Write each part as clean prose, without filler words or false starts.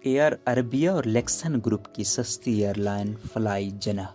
Air Arabia और Luxon group की सस्ती एयरलाइन फ्लाई जनाह।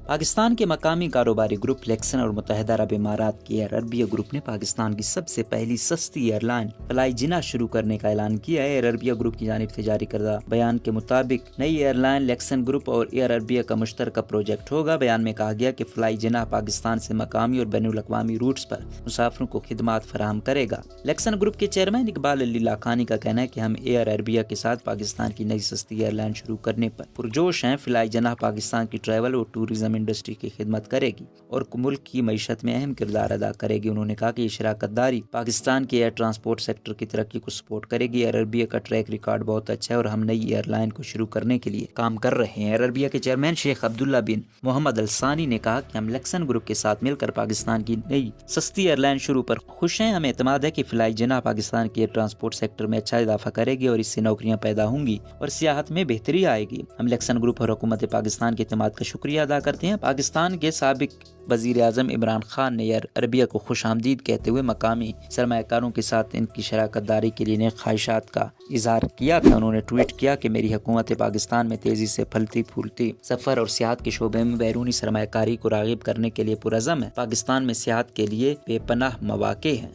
पाकिस्तान के मकामी कारोबारी ग्रुप लेक्सन और मुत्तहिदा अरब इमारात की एयर अरबिया ग्रुप ने पाकिस्तान की सबसे पहली सस्ती एयरलाइन फ्लाई जिना शुरू करने का ऐलान किया है। एयर अरबिया ग्रुप की जानिब से जारी करदा बयान के मुताबिक नई एयरलाइन लेक्सन ग्रुप और एयर अरबिया का मुश्तरका प्रोजेक्ट होगा। बयान में कहा गया कि फ्लाई जिना पाकिस्तान से मकामी और बैनुल अक़वामी रूट्स पर मुसाफिरों को खिदमात फराहम करेगा। लेक्सन ग्रुप के चेयरमैन इकबाल अली लाखानी का कहना है कि हम एयर अरबिया के साथ पाकिस्तान की नई सस्ती एयरलाइन शुरू करने पर पुरजोश हैं। फ्लाई जिना पाकिस्तान की ट्रैवल और टूरिज्म इंडस्ट्री की खिदमत करेगी और मुल्क की मईशत में अहम किरदार अदा करेगी। उन्होंने कहा कि ये शराकत दारी पाकिस्तान के एयर ट्रांसपोर्ट सेक्टर की तरक्की को सपोर्ट करेगी। एयर अरबिया का ट्रैक रिकॉर्ड बहुत अच्छा है और हम नई एयरलाइन को शुरू करने के लिए काम कर रहे हैं। एयर अरबिया के चेयरमैन शेख अब्दुल्ला बिन मोहम्मद अल सानी ने कहा कि हम लेक्सन ग्रुप के साथ मिलकर पाकिस्तान की नई सस्ती एयरलाइन शुरू पर खुश हैं। हमें एतमाद है कि फ्लाई जिना पाकिस्तान के एयर ट्रांसपोर्ट सेक्टर में अच्छा इजाफा करेगी और इससे नौकरियां पैदा होंगी और सियाहत में बेहतरी आएगी। हम लेक्सन ग्रुप और हुकूमत पाकिस्तान के एतमाद का शुक्रिया अदा करते हैं। पाकिस्तान के साबिक वज़ीर आज़म इमरान खान ने एयर अरबिया को खुशामदीद कहते हुए मकामी सरमायाकारों के साथ इनकी शराकत दारी के लिए नेक ख्वाहिशात का इजहार किया था। उन्होंने ट्वीट किया कि मेरी हुकूमत पाकिस्तान में तेज़ी से फलती फूलती सफ़र और सियाहत के शोबे में बैरूनी सरमायाकारी को राग़िब करने के लिए पुरज़म है। पाकिस्तान में सियाहत के लिए बेपनाह मौक़े हैं।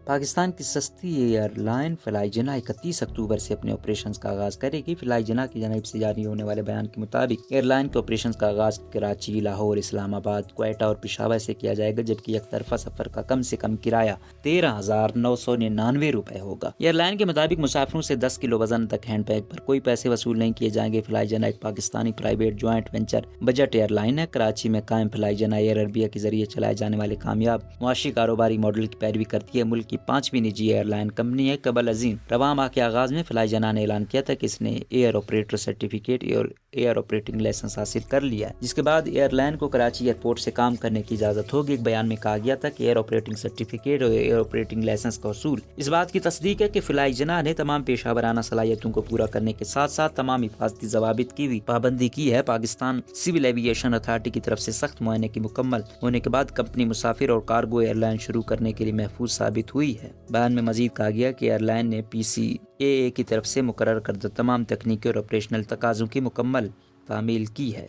पाकिस्तान की सस्ती एयरलाइन फ्लाई जिना 31 अक्टूबर से अपने ऑपरेशंस का आगाज़ करेगी। फ्लाई जिना की जानिब से जारी होने वाले बयान के मुताबिक एयरलाइन के ऑपरेशंस का आगाज़ कराची, लाहौर, इस्लामाबाद, क्वेटा और पेशावर से किया जाएगा, जबकि एक तरफा सफ़र का कम से कम किराया 13,999 रुपये होगा। एयरलाइन के मुताबिक मुसाफिरों से 10 किलो वजन तक हैंड बैग पर कोई पैसे वसूल नहीं किए जाएंगे। फ्लाई जिना एक Pakistani private joint venture budget airline है। कराची में कायम फ्लाई जिना एयर अरबिया के जरिए चलाए जाने वाले कामयाब मुआशी कारोबारी मॉडल की पैरवी करती है। मुल्क की 5वीं निजी एयरलाइन कंपनी है। कबल अजीम रवां माह के आगाज में फ्लाई जिना ने ऐलान किया था कि इसने एयर ऑपरेटर सर्टिफिकेट और एयर ऑपरेटिंग लाइसेंस हासिल कर लिया है, जिसके बाद एयरलाइन को कराची एयरपोर्ट से काम करने की इजाजत होगी। एक बयान में कहा गया था कि एयर ऑपरेटिंग सर्टिफिकेट और एयर ऑपरेटिंग लाइसेंस का उसूल इस बात की तस्दीक है कि फ्लाई जिना ने तमाम पेशावराना सलाहियतों को पूरा करने के साथ साथ तमाम हिफाजती जवाबित की भी पाबंदी की है। पाकिस्तान सिविल एविएशन अथॉरिटी की तरफ से सख्त मुआयने की मुकम्मल होने के बाद कंपनी मुसाफिर और कार्गो एयरलाइन शुरू करने के लिए महफूज साबित हुई है। बयान में मजीद कहा गया कि एयरलाइन ने PCAA की तरफ से मुकर्रर करदा तमाम तकनीकी और ऑपरेशनल तकाज़ों की मुकम्मल तामील की है।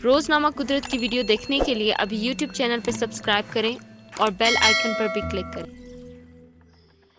रोजनामा कुदरत की वीडियो देखने के लिए अभी YouTube चैनल पर सब्सक्राइब करें और बेल आइकन पर भी क्लिक करें।